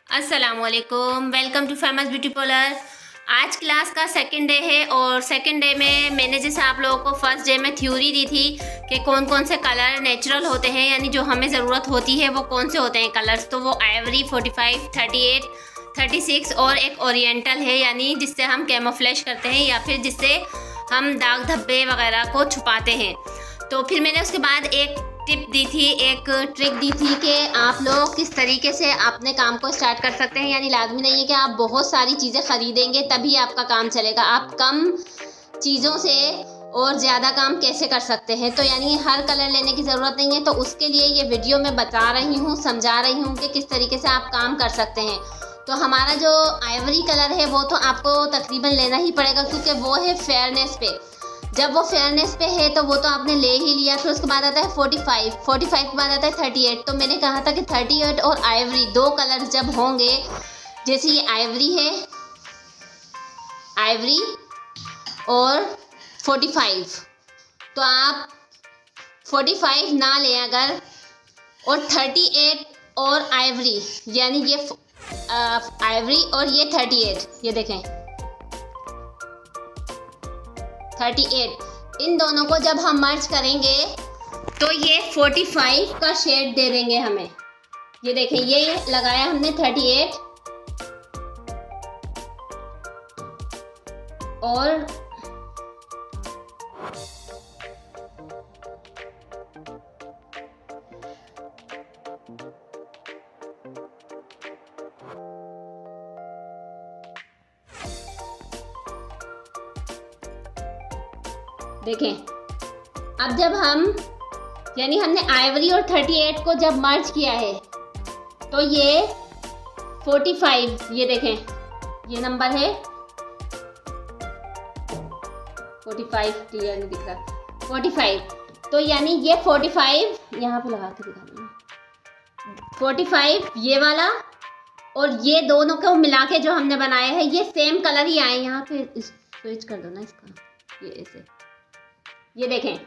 अस्सलामुअलैकुम, welcome to famous beauty parlour. आज class का सेकंड डे है और सेकंड डे में मैंने जैसे आप लोगों को फर्स्ट डे में थ्योरी दी थी कि कौन कौन से कलर नेचुरल होते हैं, यानी जो हमें ज़रूरत होती है वो कौन से होते हैं कलर्स। तो वो आइवरी 45, 38, 36 और एक ओरिएंटल है, यानी जिससे हम कैमोफ्लेज करते हैं या फिर जिससे हम दाग धब्बे वगैरह को छुपाते हैं। तो फिर मैंने उसके बाद एक टिप दी थी, एक ट्रिक दी थी कि आप लोग किस तरीके से अपने काम को स्टार्ट कर सकते हैं। यानी लाजमी नहीं है कि आप बहुत सारी चीज़ें ख़रीदेंगे तभी आपका काम चलेगा। आप कम चीज़ों से और ज़्यादा काम कैसे कर सकते हैं। तो यानी हर कलर लेने की ज़रूरत नहीं है। तो उसके लिए ये वीडियो मैं बता रही हूँ, समझा रही हूँ कि किस तरीके से आप काम कर सकते हैं। तो हमारा जो आइवरी कलर है वो तो आपको तकरीबन लेना ही पड़ेगा, क्योंकि वो है फेयरनेस पे। जब वो फेयरनेस पे है तो वो तो आपने ले ही लिया। फिर उसके बाद आता है 45 के बाद आता है 38। तो मैंने कहा था कि 38 और आइवरी दो कलर जब होंगे, जैसे ये आइवरी है, आइवरी और 45, तो आप 45 ना लें अगर, और 38 और आइवरी, यानी ये आइवरी और ये 38, ये देखें 38, इन दोनों को जब हम मर्ज करेंगे तो ये 45 का शेड दे देंगे हमें। ये देखें, ये लगाया हमने 38 और देखें, अब जब हम, यानी हमने आइवरी और 38 को जब मर्ज किया है तो ये 45, ये देखें ये नंबर है 45, क्लियर नहीं दिख रहा, 45। तो यानी ये 45 यहाँ पे लगा के दिखाना, 45 ये वाला और ये दोनों को मिला के जो हमने बनाया है ये सेम कलर ही आए। यहाँ पे स्विच कर दो ना इसका, ये ऐसे, ये देखें,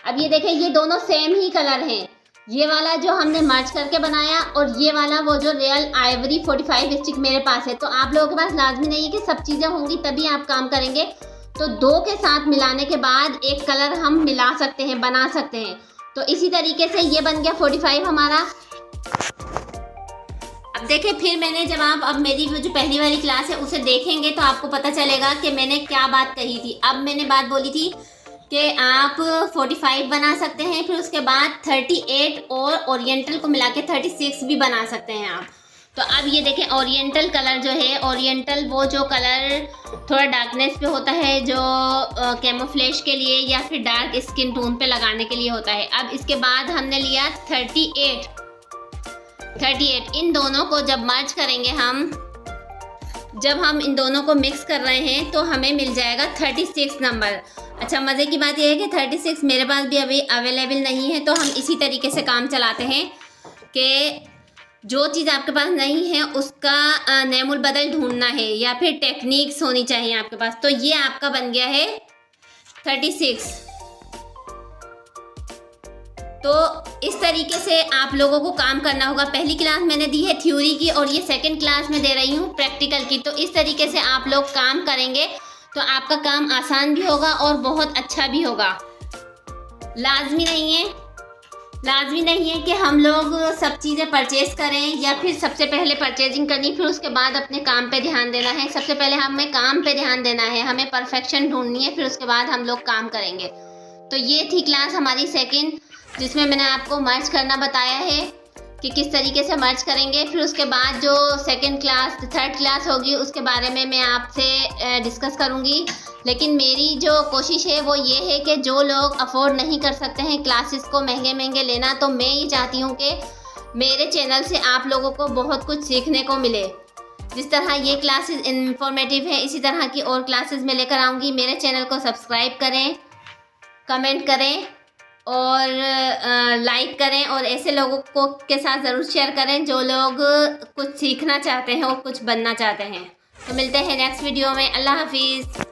अब ये देखें ये दोनों सेम ही कलर हैं। ये वाला जो हमने मर्ज करके बनाया और ये वाला वो जो रियल आइवरी 45 स्टिक मेरे पास है। तो आप लोगों के पास लाजमी नहीं है कि सब चीज़ें होंगी तभी आप काम करेंगे। तो दो के साथ मिलाने के बाद एक कलर हम मिला सकते हैं, बना सकते हैं। तो इसी तरीके से ये बन गया 45 हमारा। अब देखें, फिर मैंने जब आप अब मेरी जो पहली वाली क्लास है उसे देखेंगे तो आपको पता चलेगा कि मैंने क्या बात कही थी। अब मैंने बात बोली थी कि आप 45 बना सकते हैं, फिर उसके बाद 38 और ओरिएंटल को मिला के 36 भी बना सकते हैं आप। तो अब ये देखें, ओरिएंटल कलर जो है, ओरिएंटल वो जो कलर थोड़ा डार्कनेस पे होता है, जो कैमोफ्लेज के लिए या फिर डार्क स्किन टोन पे लगाने के लिए होता है। अब इसके बाद हमने लिया 38, इन दोनों को जब मर्ज करेंगे हम, जब हम इन दोनों को मिक्स कर रहे हैं तो हमें मिल जाएगा 36 नंबर। अच्छा, मज़े की बात यह है कि 36 मेरे पास भी अभी अवेलेबल नहीं है। तो हम इसी तरीके से काम चलाते हैं कि जो चीज़ आपके पास नहीं है उसका नेमुल बदल ढूंढना है या फिर टेक्निक्स होनी चाहिए आपके पास। तो ये आपका बन गया है 36। तो इस तरीके से आप लोगों को काम करना होगा। पहली क्लास मैंने दी है थ्योरी की और ये सेकंड क्लास में दे रही हूँ प्रैक्टिकल की। तो इस तरीके से आप लोग काम करेंगे तो आपका काम आसान भी होगा और बहुत अच्छा भी होगा। लाजमी नहीं है कि हम लोग सब चीज़ें परचेज़ करें या फिर सबसे पहले परचेजिंग करनी फिर उसके बाद अपने काम पे ध्यान देना है। सबसे पहले हमें काम पे ध्यान देना है, हमें परफेक्शन ढूंढनी है, फिर उसके बाद हम लोग काम करेंगे। तो ये थी क्लास हमारी सेकंड, जिसमें मैंने आपको मर्ज करना बताया है कि किस तरीके से मर्ज करेंगे। फिर उसके बाद जो थर्ड क्लास होगी उसके बारे में मैं आपसे डिस्कस करूँगी। लेकिन मेरी जो कोशिश है वो ये है कि जो लोग अफोर्ड नहीं कर सकते हैं क्लासेस को महंगे लेना, तो मैं ये चाहती हूँ कि मेरे चैनल से आप लोगों को बहुत कुछ सीखने को मिले। जिस तरह ये क्लासेस इंफॉर्मेटिव है, इसी तरह की और क्लासेस मैं लेकर आऊँगी। मेरे चैनल को सब्सक्राइब करें, कमेंट करें और लाइक करें और ऐसे लोगों को के साथ ज़रूर शेयर करें जो लोग कुछ सीखना चाहते हैं और कुछ बनना चाहते हैं। तो मिलते हैं नेक्स्ट वीडियो में। अल्लाह हाफिज़।